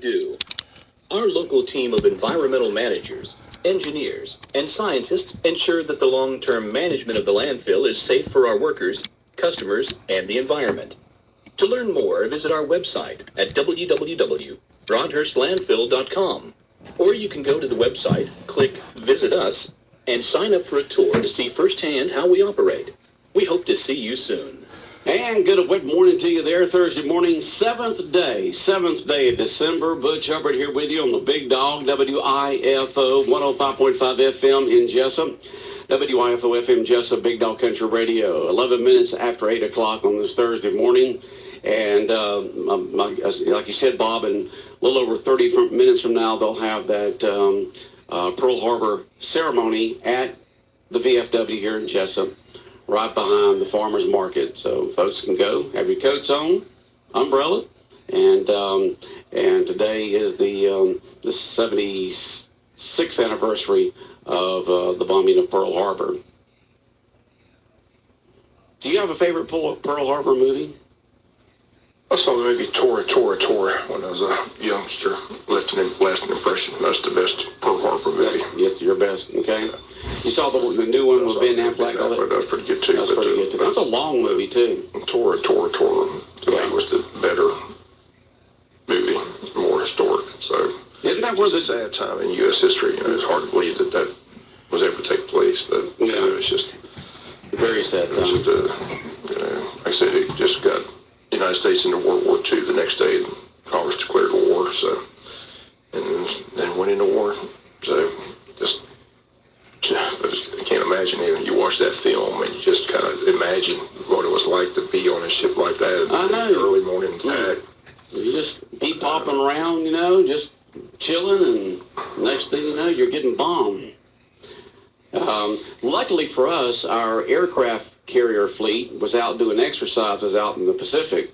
do. Our local team of environmental managers, engineers, and scientists ensure that the long-term management of the landfill is safe for our workers, customers, and the environment. To learn more, visit our website at www.broadhurstlandfill.com. Or you can go to the website, click Visit Us, and sign up for a tour to see firsthand how we operate. We hope to see you soon. And good morning to you there, Thursday morning, seventh day of December. Butch Hubbard here with you on the Big Dog, WIFO 105.5 FM in Jessup. WIFO FM Jessup, Big Dog Country Radio, 11 minutes after 8 o'clock on this Thursday morning. And like you said, Bob, in a little over 30 minutes from now, they'll have that Pearl Harbor ceremony at the VFW here in Jessup, right behind the farmer's market. So folks can go, have your coats on, umbrella, and today is the 76th anniversary of the bombing of Pearl Harbor. Do you have a favorite Pearl Harbor movie? I saw the movie Tora when I was a youngster. Left an impression. That's the best Pearl Harbor movie. Yes, your best. Okay. You saw the new one with Ben Affleck. That was pretty good too. That's pretty good too. That's a long movie too. Tora to me was the better movie, more historic. So isn't that where the sad time in U.S. history? You know, it's hard to believe that was ever take place, but you know, it's just very sad time. Just, like I said, it just got the United States into World War II the next day. Congress declared war, so and then went into war. So I can't imagine even you watch that film and you just kind of imagine what it was like to be on a ship like that. I know. Early morning attack. You just be popping around, you know, just chilling, and next thing you know, you're getting bombed. Luckily for us, our aircraft carrier fleet was out doing exercises out in the Pacific.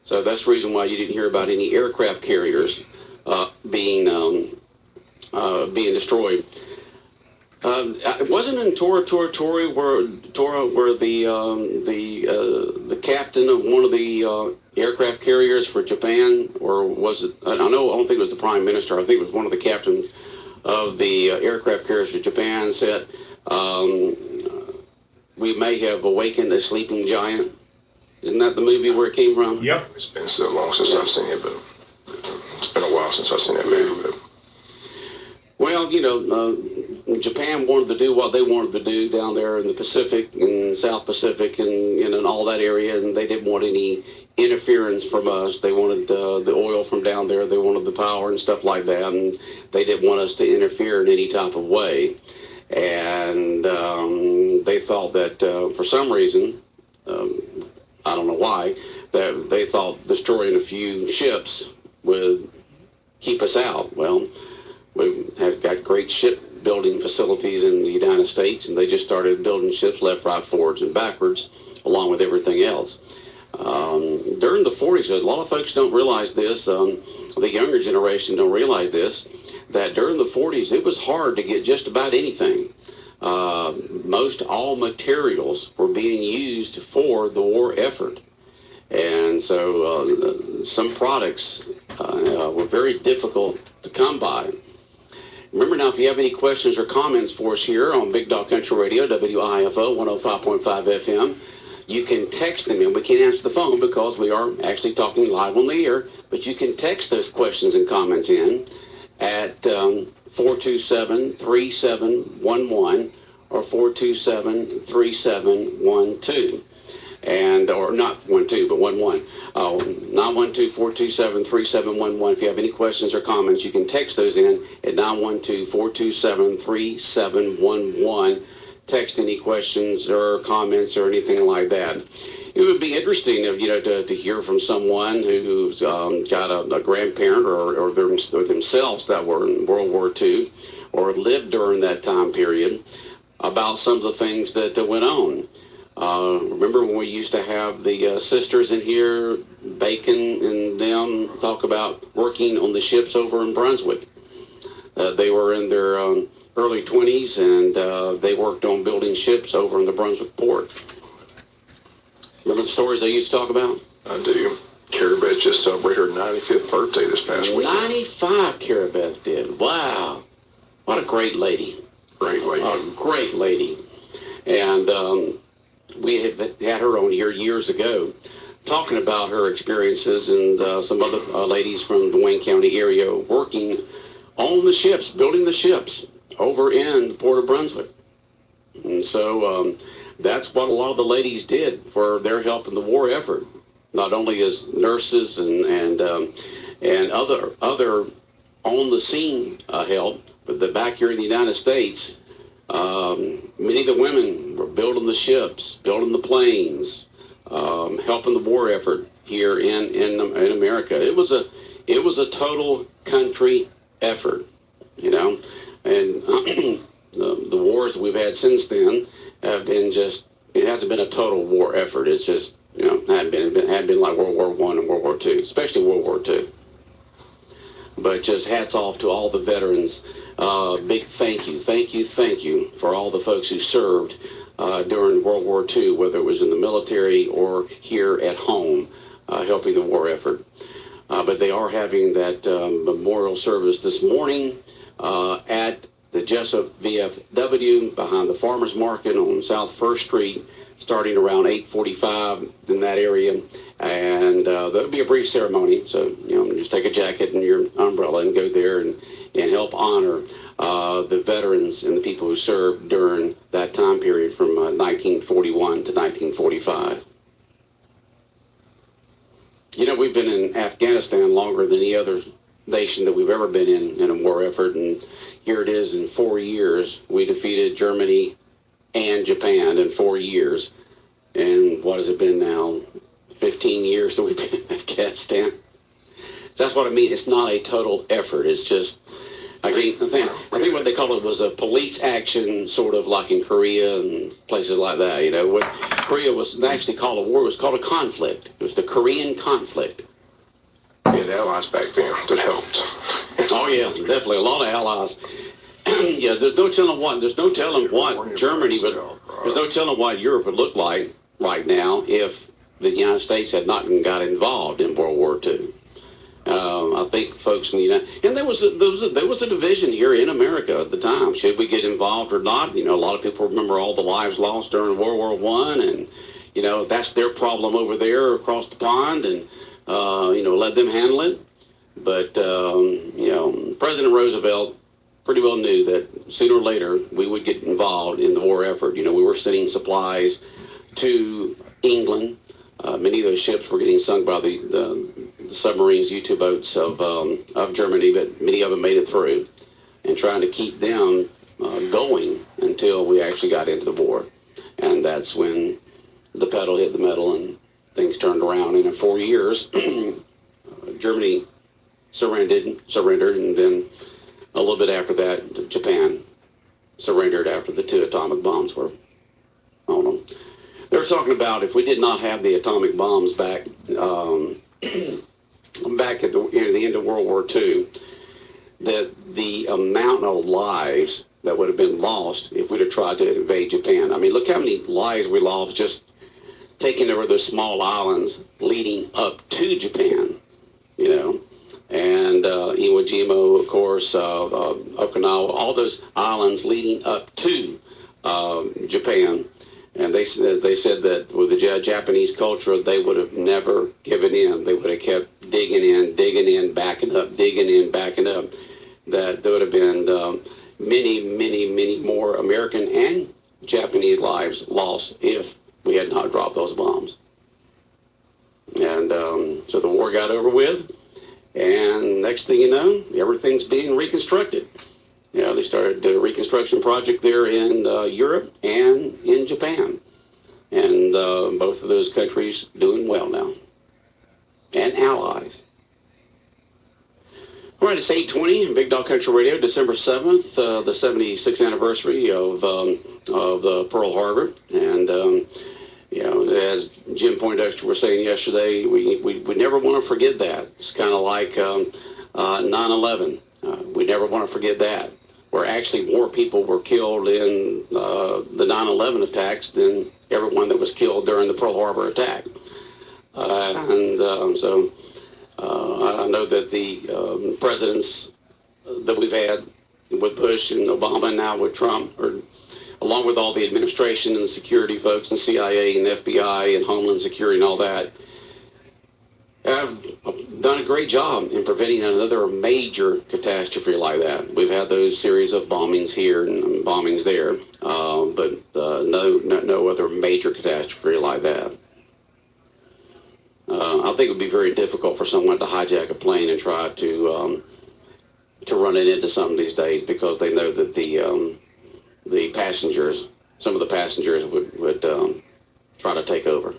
So that's the reason why you didn't hear about any aircraft carriers being destroyed. It wasn't in Tora where the captain of one of the aircraft carriers for Japan, or was it? I don't think it was the prime minister. I think it was one of the captains of the aircraft carriers for Japan said, "We may have awakened a sleeping giant." Isn't that the movie where it came from? Yep. It's been so long since I've seen it, but it's been a while since I've seen that movie. But. Well, you know, Japan wanted to do what they wanted to do down there in the Pacific and South Pacific and all that area, and they didn't want any interference from us. They wanted the oil from down there. They wanted the power and stuff like that, and they didn't want us to interfere in any type of way. And they thought that for some reason, I don't know why, that they thought destroying a few ships would keep us out. Well, we've got great shipbuilding facilities in the United States, and they just started building ships left, right, forwards, and backwards, along with everything else. During the 40s, a lot of folks don't realize this, the younger generation don't realize this, that during the 40s, it was hard to get just about anything. Most all materials were being used for the war effort. And so some products were very difficult to come by. Remember now, if you have any questions or comments for us here on Big Dog Country Radio, WIFO 105.5 FM, you can text them in. We can't answer the phone because we are actually talking live on the air, but you can text those questions and comments in at 427-3711 or 427-3712. And, or not 12, but 11. 912-427-3711. If you have any questions or comments, you can text those in at 912-427-3711. Text any questions or comments or anything like that. It would be interesting, to hear from someone who's got a grandparent or themselves that were in World War II or lived during that time period about some of the things that went on. Remember when we used to have the sisters in here, Bacon and them, talk about working on the ships over in Brunswick. They were in their early 20s, and they worked on building ships over in the Brunswick port. Remember the stories they used to talk about? I do. Carrie Beth just celebrated her 95th birthday this past weekend. 95, Carrie Beth did. Wow. What a great lady. Great lady. A great lady. And we had her on here years ago talking about her experiences and some other ladies from the Wayne County area working on the ships, building the ships over in the Port of Brunswick. And so that's what a lot of the ladies did for their help in the war effort, not only as nurses and other on the scene help, but back here in the United States, many of the women were building the ships, building the planes, helping the war effort here in America. It was a total country effort, you know, and the wars that we've had since then have been it hasn't been a total war effort. It's just, you know, had been like World War I and World War II, especially World War II. But just hats off to all the veterans. Big thank you for all the folks who served during World War II, whether it was in the military or here at home, helping the war effort. But they are having that memorial service this morning at the Jessup VFW behind the Farmers Market on South 1st Street, starting around 8:45 in that area. And there'll be a brief ceremony, so, you know, just take a jacket and your umbrella and go there and help honor the veterans and the people who served during that time period from 1941 to 1945. You know, we've been in Afghanistan longer than any other nation that we've ever been in a war effort, and here it is in 4 years. We defeated Germany and Japan in 4 years. And what has it been now? 15 years that we've been in Afghanistan. So that's what I mean. It's not a total effort. It's just, I think what they call it was a police action, sort of like in Korea and places like that. You know, what Korea was actually called a war, it was called a conflict. It was the Korean conflict. We had allies back then that helped. Oh yeah, definitely a lot of allies. Yeah, there's no telling what Germany would, there's no telling what Europe would look like right now if the United States had not got involved in World War II. I think folks in the United, and there was a division here in America at the time. Should we get involved or not? You know, a lot of people remember all the lives lost during World War I, and you know, that's their problem over there across the pond, and you know, let them handle it. But you know, President Roosevelt pretty well knew that sooner or later we would get involved in the war effort. You know, we were sending supplies to England. Many of those ships were getting sunk by the submarines, U-2 boats of Germany, but many of them made it through, and trying to keep them going until we actually got into the war. And that's when the pedal hit the metal and things turned around. And in 4 years, Germany surrendered, and then a little bit after that, Japan surrendered after the 2 atomic bombs were on them. They were talking about if we did not have the atomic bombs back back at the end of World War II, that the amount of lives that would have been lost if we'd have tried to invade Japan. I mean, look how many lives we lost just taking over those small islands leading up to Japan, you know. And Iwo Jima, of course, Okinawa, all those islands leading up to Japan. And they said that with the Japanese culture, they would have never given in. They would have kept digging in, backing up, digging in, backing up. That there would have been many more American and Japanese lives lost if we had not dropped those bombs. And so the war got over with. And next thing you know, everything's being reconstructed. You know, they started a reconstruction project there in Europe and in Japan. And both of those countries doing well now. And allies. All right, it's 8:20 in Big Dog Country Radio, December 7th, the 76th anniversary of the Pearl Harbor. And, you know, as Jim Poindexter was saying yesterday, we never want to forget that. It's kind of like 9/11. We never want to forget that. Where actually more people were killed in the 9/11 attacks than everyone that was killed during the Pearl Harbor attack. I know that the presidents that we've had with Bush and Obama and now with Trump, along with all the administration and the security folks and CIA and FBI and Homeland Security and all that, have done a great job in preventing another major catastrophe like that. We've had those series of bombings here and bombings there, but no other major catastrophe like that. I think it would be very difficult for someone to hijack a plane and try to run it into something these days, because they know that the passengers, some of the passengers would try to take over.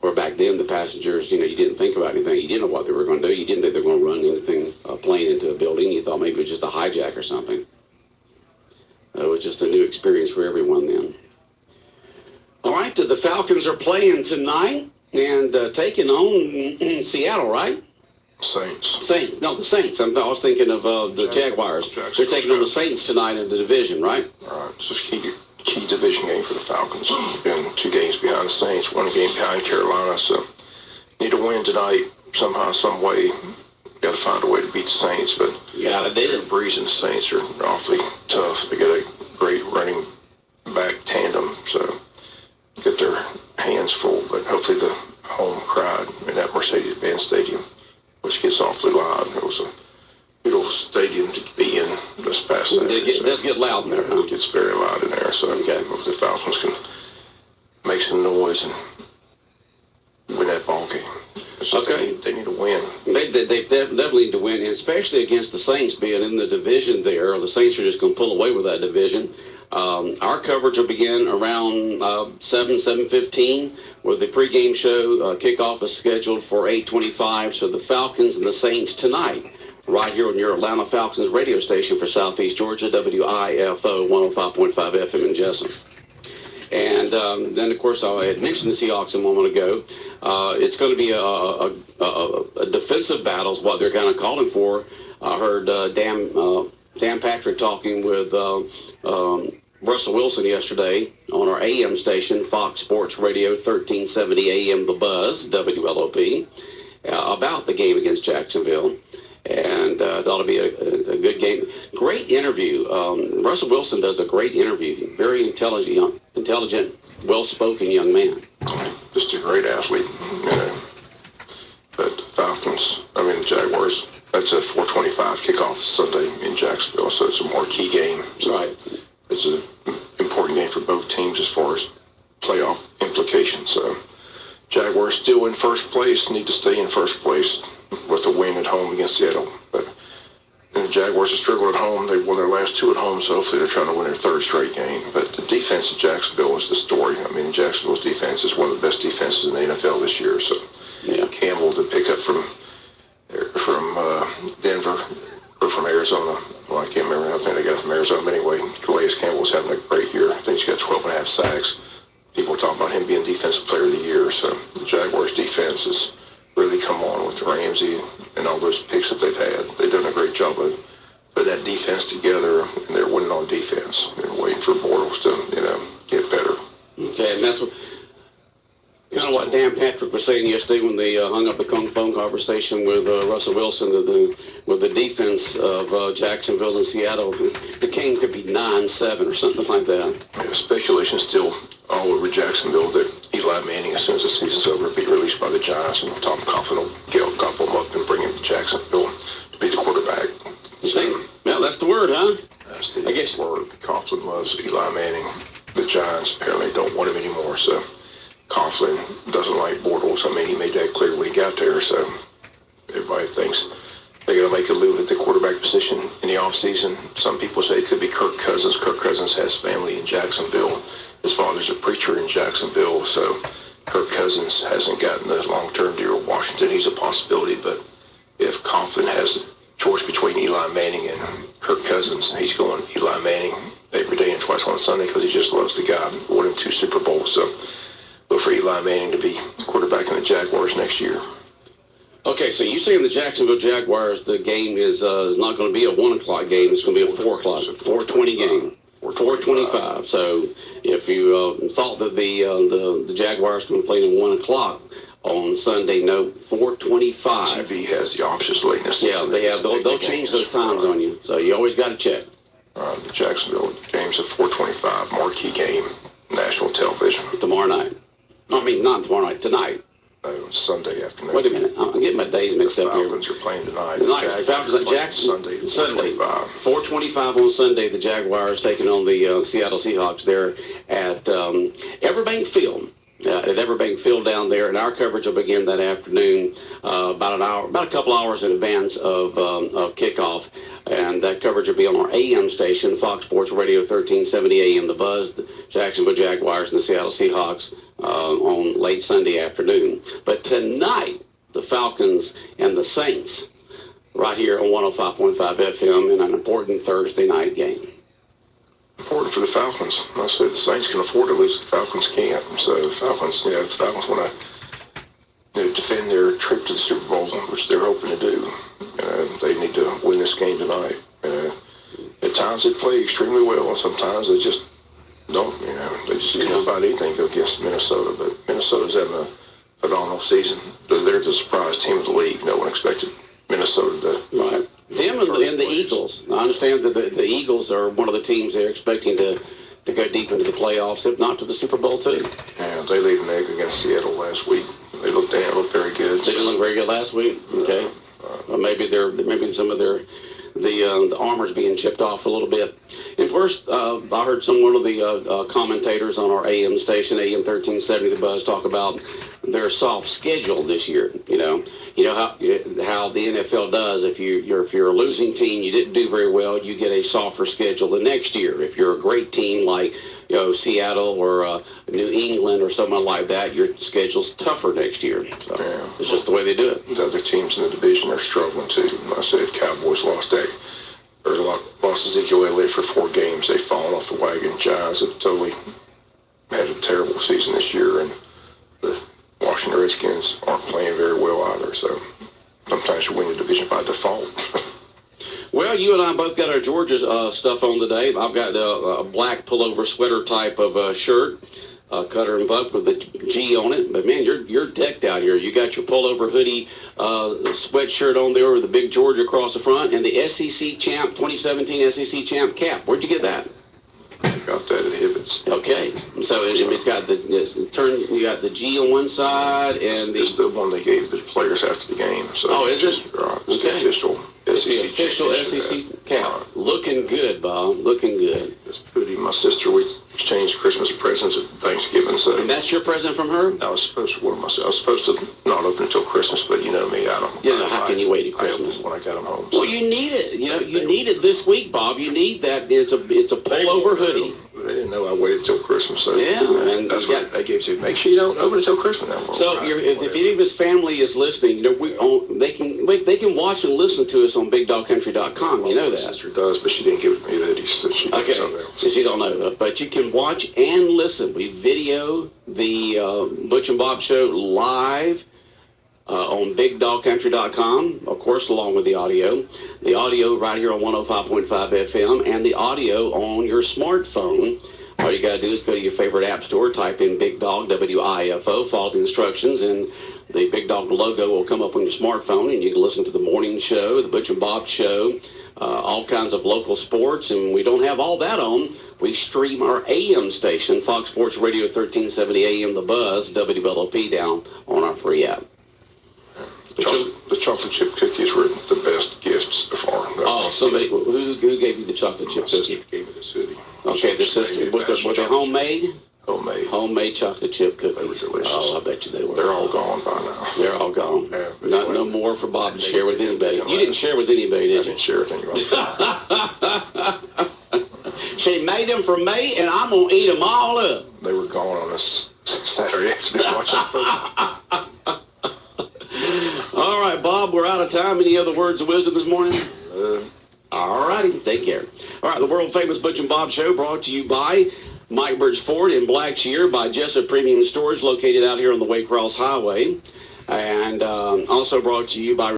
Where back then the passengers, you didn't think about anything. You didn't know what they were going to do. You didn't think they were going to run anything, a plane into a building. You thought maybe it was just a hijack or something. It was just a new experience for everyone then. All right, the Falcons are playing tonight and taking on Seattle, right? Saints. No, the Saints. I was thinking of the Jaguars. They're taking on the Saints tonight in the division, right? All right. It's a key division game for the Falcons. Been 2 games behind the Saints, 1 game behind Carolina. So need to win tonight somehow, some way. Got to find a way to beat the Saints. But Drew Brees and the Saints are awfully tough. They got a great running back tandem. So get their hands full. But hopefully the home crowd in that Mercedes-Benz Stadium, which gets awfully loud. It was a beautiful stadium to be in this past Saturday. It does get loud in there, huh? It gets very loud in there, so if the Falcons can make some noise and win that ball game. So they need to win. They definitely need to win, and especially against the Saints being in the division there. The Saints are just going to pull away with that division. Our coverage will begin around 7:15, with the pregame show. Kickoff is scheduled for 8:25. So the Falcons and the Saints tonight, right here on your Atlanta Falcons radio station for Southeast Georgia, WIFO 105.5 FM in Jesup. And then, of course, I had mentioned the Seahawks a moment ago. It's going to be a defensive battle is what they're kind of calling for. I heard Dan Patrick talking with Russell Wilson yesterday on our AM station, Fox Sports Radio 1370 AM The Buzz, WLOP, about the game against Jacksonville. And thought it'll be a good game. Great interview. Russell Wilson does a great interview. Very intelligent, well-spoken young man. Just a great athlete. But the Jaguars, that's a 4:25 kickoff Sunday in Jacksonville, so it's a marquee game. So right. It's an important game for both teams as far as playoff implications. So Jaguars still in first place, need to stay in first place with a win at home against Seattle. But the Jaguars have struggled at home. They've won their last 2 at home, so hopefully they're trying to win their 3rd straight game. But the defense of Jacksonville is the story. Jacksonville's defense is one of the best defenses in the NFL this year. So Campbell to pick up from Denver or from Arizona. Well, I can't remember. I think they got it from Arizona. But anyway, Calais Campbell's having a great year. I think he's got 12.5 sacks. People are talking about him being Defensive Player of the Year. So the Jaguars' defense has really come on with Ramsey and all those picks that they've had. They've done a great job of putting that defense together, and they're winning on defense. They're waiting for Bortles to, get better. Okay, and that's kind of what Dan Patrick was saying yesterday when they hung up the phone conversation with Russell Wilson with the defense of Jacksonville and Seattle. The game could be 9-7 or something like that. Yeah, speculation still all over Jacksonville that Eli Manning, as soon as the season's over, will be released by the Giants, and Tom Coughlin will gobble him up and bring him to Jacksonville to be the quarterback. Well, that's the word, huh? That's the word. Coughlin loves Eli Manning. The Giants apparently don't want him anymore, so Coughlin doesn't like Bortles. He made that clear when he got there, so everybody thinks they're going to make a move at the quarterback position in the offseason. Some people say it could be Kirk Cousins. Kirk Cousins has family in Jacksonville. His father's a preacher in Jacksonville, so Kirk Cousins hasn't gotten a long-term deal with Washington. He's a possibility, but if Coughlin has a choice between Eli Manning and Kirk Cousins, he's going Eli Manning every day and twice on Sunday because he just loves the guy. Won him 2 Super Bowls, so look for Eli Manning to be quarterback in the Jaguars next year. Okay, so you saying the Jacksonville Jaguars, the game is not going to be a 1 o'clock game. It's going to be a 4 o'clock, 4:20 game. 4:25. So if you thought that the Jaguars going to play at 1 o'clock, on Sunday. Note 4:25. TV has the options late in the season. Yeah, they have. They'll change those times on you, so you always got to check. The Jacksonville game's at 4:25, marquee game, national television. Tomorrow night. I mean, not tomorrow night, tonight. Sunday afternoon. Wait a minute. I'm getting my days mixed up here. The Falcons are playing tonight. The Falcons at Jackson. Sunday, 4:25. 4:25 on Sunday, the Jaguars taking on the Seattle Seahawks there at Everbank Field. At Everbank Field down there, and our coverage will begin that afternoon about a couple hours in advance of kickoff, and that coverage will be on our AM station, Fox Sports Radio 1370 AM, The Buzz, the Jacksonville Jaguars, and the Seattle Seahawks on late Sunday afternoon. But tonight, the Falcons and the Saints, right here on 105.5 FM in an important Thursday night game. Important for the Falcons. I said the Saints can afford to lose, the Falcons can't. So the Falcons, the Falcons want to defend their trip to the Super Bowl, which they're hoping to do. They need to win this game tonight. At times they play extremely well, and sometimes they just don't. They just can't find anything against Minnesota. But Minnesota's having a phenomenal season. They're the surprise team of the league. No one expected Minnesota to. Right. Them and the Eagles. I understand that the Eagles are one of the teams they're expecting to go deep into the playoffs, if not to the Super Bowl too. Yeah, they laid an egg against Seattle last week. They looked very good. They didn't look very good last week. Okay. Maybe some of the armor's being chipped off a little bit. And first, I heard one of the commentators on our AM station, AM 1370, The Buzz, talk about their soft schedule this year. You know how the NFL does. If you're a losing team, you didn't do very well, you get a softer schedule the next year. If you're a great team like Seattle or New England or someone like that, your schedule's tougher next year. So it's just the way they do it. The other teams in the division are struggling too. I said Cowboys lost Ezekiel Elliott for 4 games. They've fallen off the wagon. Giants have totally had a terrible season this year, and the Washington Redskins aren't playing very well either. So sometimes you win the division by default. Well, you and I both got our Georgia stuff on today. I've got a black pullover sweater type of shirt, Cutter and Buck with the G on it. But man, you're decked out here. You got your pullover hoodie, sweatshirt on there with the big Georgia across the front, and the SEC champ 2017 SEC champ cap. Where'd you get that? I got that at Hibbett's. Okay, so it's got you got the G on one side, and it's the one they gave the players after the game. So is it? It's the official. The official SEC cap. Looking good, Bob. Looking good. It's pretty. My sister, we exchanged Christmas presents at Thanksgiving. So. And that's your present from her? I was supposed to not open until Christmas, but you know me, I don't. Yeah, how can you wait till Christmas? When I got them home. Well, you need it. You need it this week, Bob. You need that. It's a pullover hoodie. They didn't know I waited till Christmas. So yeah, and that's what they gave you. Make sure you don't open until Christmas. So if any of his family is listening, they can watch and listen to us on BigDogCountry.com. You know that. My sister does, but she didn't give it to me that. He said she did something else. So you don't know, but you can watch and listen. We video the Butch and Bob show live on BigDogCountry.com, of course, along with the audio. The audio right here on 105.5 FM, and the audio on your smartphone. All you got to do is go to your favorite app store, type in Big Dog, WIFO, follow the instructions, and the Big Dog logo will come up on your smartphone, and you can listen to the morning show, the Butch and Bob show, all kinds of local sports, and we don't have all that on. We stream our AM station, Fox Sports Radio 1370 AM, The Buzz, WLOP, down on our free app. The chocolate chip cookies were the best gifts so far. Oh, somebody who gave you the chocolate chip cookies? Gave me the city. Okay, the sister. Was they homemade? Homemade. Homemade chocolate chip cookies. They were delicious. Oh, I bet you they were. They're all gone by now. They're all gone. Yeah, No more for Bob to share with anybody. You didn't share with anybody, did you? I didn't share with anybody. She made them for me, and I'm going to eat them all up. They were gone on a Saturday afternoon watching football. All right, Bob, we're out of time. Any other words of wisdom this morning? All righty, take care. All right, the world-famous Butch and Bob Show brought to you by Mike Birch Ford in Blackshear, by Jessup Premium Storage located out here on the Waycross Highway, and also brought to you by